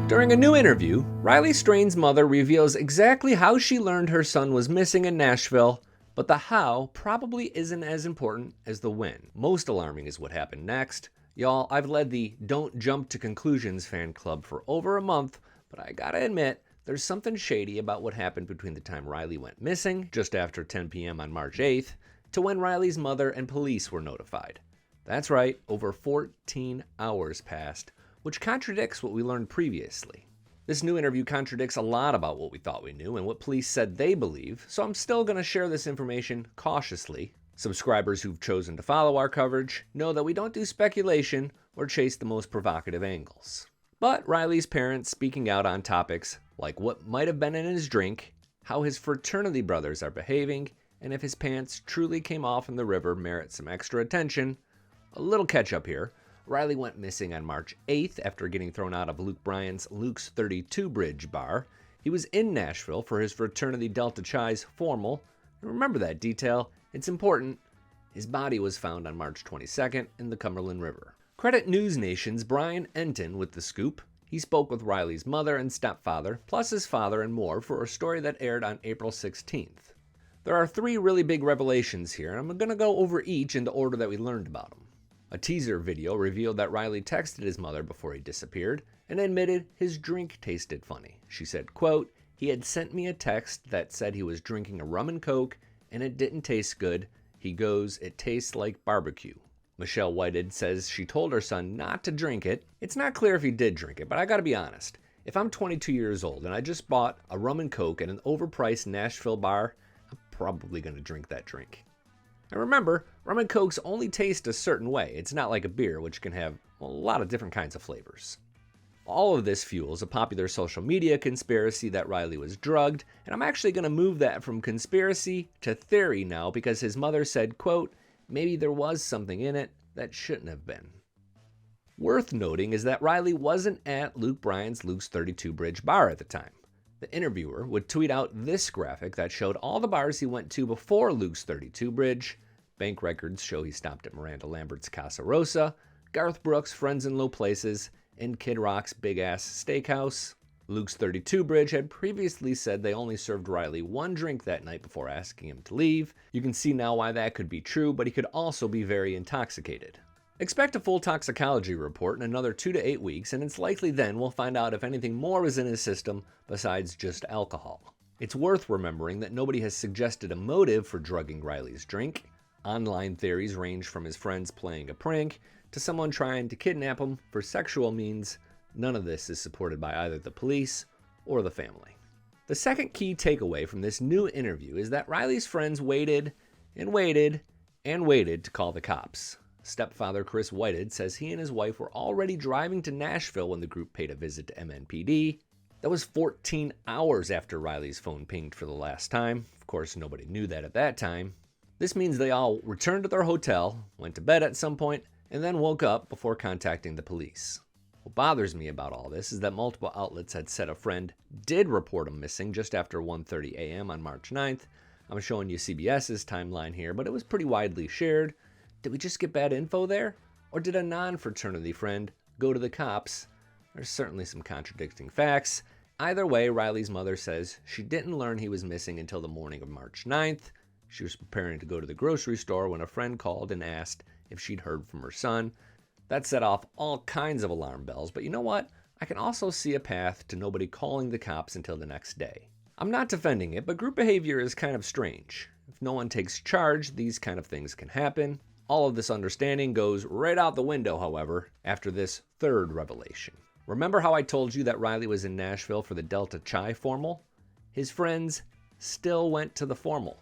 During a new interview, Riley Strain's mother reveals exactly how she learned her son was missing in Nashville, but the how probably isn't as important as the when. Most alarming is what happened next. Y'all, I've led the Don't Jump to Conclusions fan club for over a month, but I gotta admit, there's something shady about what happened between the time Riley went missing, just after 10 p.m. on March 8th, to when Riley's mother and police were notified. That's right, over 14 hours passed, which contradicts what we learned previously. This new interview contradicts a lot about what we thought we knew and what police said they believe, so I'm still going to share this information cautiously. Subscribers who've chosen to follow our coverage know that we don't do speculation or chase the most provocative angles. But Riley's parents speaking out on topics like what might have been in his drink, how his fraternity brothers are behaving, and if his pants truly came off in the river merit some extra attention. A little catch up here. Riley went missing on March 8th after getting thrown out of Luke Bryan's Luke's 32 Bridge bar. He was in Nashville for his fraternity Delta Chi's formal. And remember that detail, it's important. His body was found on March 22nd in the Cumberland River. Credit News Nation's Brian Enton with the scoop. He spoke with Riley's mother and stepfather, plus his father and more, for a story that aired on April 16th. There are 3 really big revelations here, and I'm going to go over each in the order that we learned about them. A teaser video revealed that Riley texted his mother before he disappeared and admitted his drink tasted funny. She said, quote, "He had sent me a text that said he was drinking a rum and coke and it didn't taste good. He goes, it tastes like barbecue." Michelle Whited says she told her son not to drink it. It's not clear if he did drink it, but I gotta be honest. If I'm 22 years old and I just bought a rum and coke at an overpriced Nashville bar, I'm probably gonna drink that drink. And remember, rum and cokes only taste a certain way. It's not like a beer, which can have a lot of different kinds of flavors. All of this fuels a popular social media conspiracy that Riley was drugged, and I'm actually going to move that from conspiracy to theory now because his mother said, quote, "Maybe there was something in it that shouldn't have been." Worth noting is that Riley wasn't at Luke Bryan's Luke's 32 Bridge bar at the time. The interviewer would tweet out this graphic that showed all the bars he went to before Luke's 32 Bridge. Bank records show he stopped at Miranda Lambert's Casa Rosa, Garth Brooks' Friends in Low Places, and Kid Rock's Big Ass Steakhouse. Luke's 32 Bridge had previously said they only served Riley 1 drink that night before asking him to leave. You can see now why that could be true, but he could also be very intoxicated. Expect a full toxicology report in another 2 to 8 weeks, and it's likely then we'll find out if anything more was in his system besides just alcohol. It's worth remembering that nobody has suggested a motive for drugging Riley's drink. Online theories range from his friends playing a prank to someone trying to kidnap him for sexual means. None of this is supported by either the police or the family. The second key takeaway from this new interview is that Riley's friends waited and waited and waited to call the cops. Stepfather Chris Whited says he and his wife were already driving to Nashville when the group paid a visit to MNPD. That was 14 hours after Riley's phone pinged for the last time. Of course, nobody knew that at that time. This means they all returned to their hotel, went to bed at some point, and then woke up before contacting the police. What bothers me about all this is that multiple outlets had said a friend did report him missing just after 1:30 a.m. on March 9th. I'm showing you CBS's timeline here, but it was pretty widely shared. Did we just get bad info there? Or did a non-fraternity friend go to the cops? There's certainly some contradicting facts. Either way, Riley's mother says she didn't learn he was missing until the morning of March 9th. She was preparing to go to the grocery store when a friend called and asked if she'd heard from her son. That set off all kinds of alarm bells, but you know what? I can also see a path to nobody calling the cops until the next day. I'm not defending it, but group behavior is kind of strange. If no one takes charge, these kind of things can happen. All of this understanding goes right out the window, however, after this third revelation. Remember how I told you that Riley was in Nashville for the Delta Chi formal? His friends still went to the formal.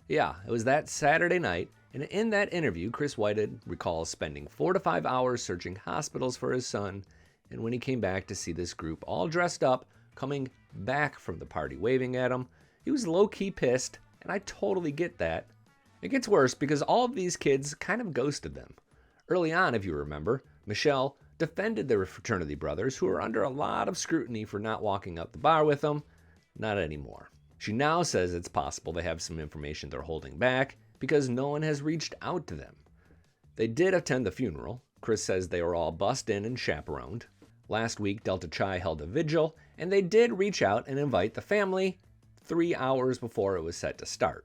Yeah, it was that Saturday night, and in that interview, Chris Whited recalls spending 4 to 5 hours searching hospitals for his son, and when he came back to see this group all dressed up, coming back from the party waving at him, he was low-key pissed, and I totally get that. It gets worse because all of these kids kind of ghosted them. Early on, if you remember, Michelle defended their fraternity brothers who were under a lot of scrutiny for not walking up the bar with them. Not anymore. She now says it's possible they have some information they're holding back because no one has reached out to them. They did attend the funeral. Chris says they were all bussed in and chaperoned. Last week, Delta Chi held a vigil, and they did reach out and invite the family 3 hours before it was set to start.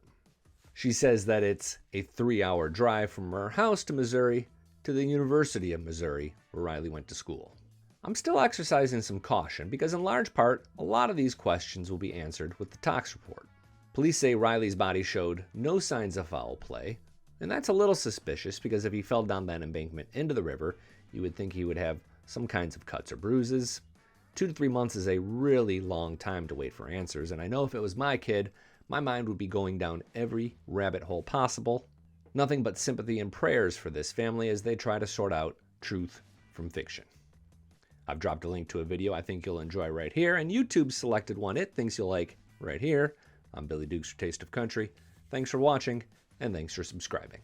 She says that it's a 3-hour drive from her house to Missouri to the University of Missouri, where Riley went to school. I'm still exercising some caution because in large part, a lot of these questions will be answered with the tox report. Police say Riley's body showed no signs of foul play, and that's a little suspicious because if he fell down that embankment into the river, you would think he would have some kinds of cuts or bruises. 2 to 3 months is a really long time to wait for answers, and I know if it was my kid, my mind would be going down every rabbit hole possible. Nothing but sympathy and prayers for this family as they try to sort out truth from fiction. I've dropped a link to a video I think you'll enjoy right here, and YouTube selected one it thinks you'll like right here. I'm Billy Dukes for Taste of Country. Thanks for watching, and thanks for subscribing.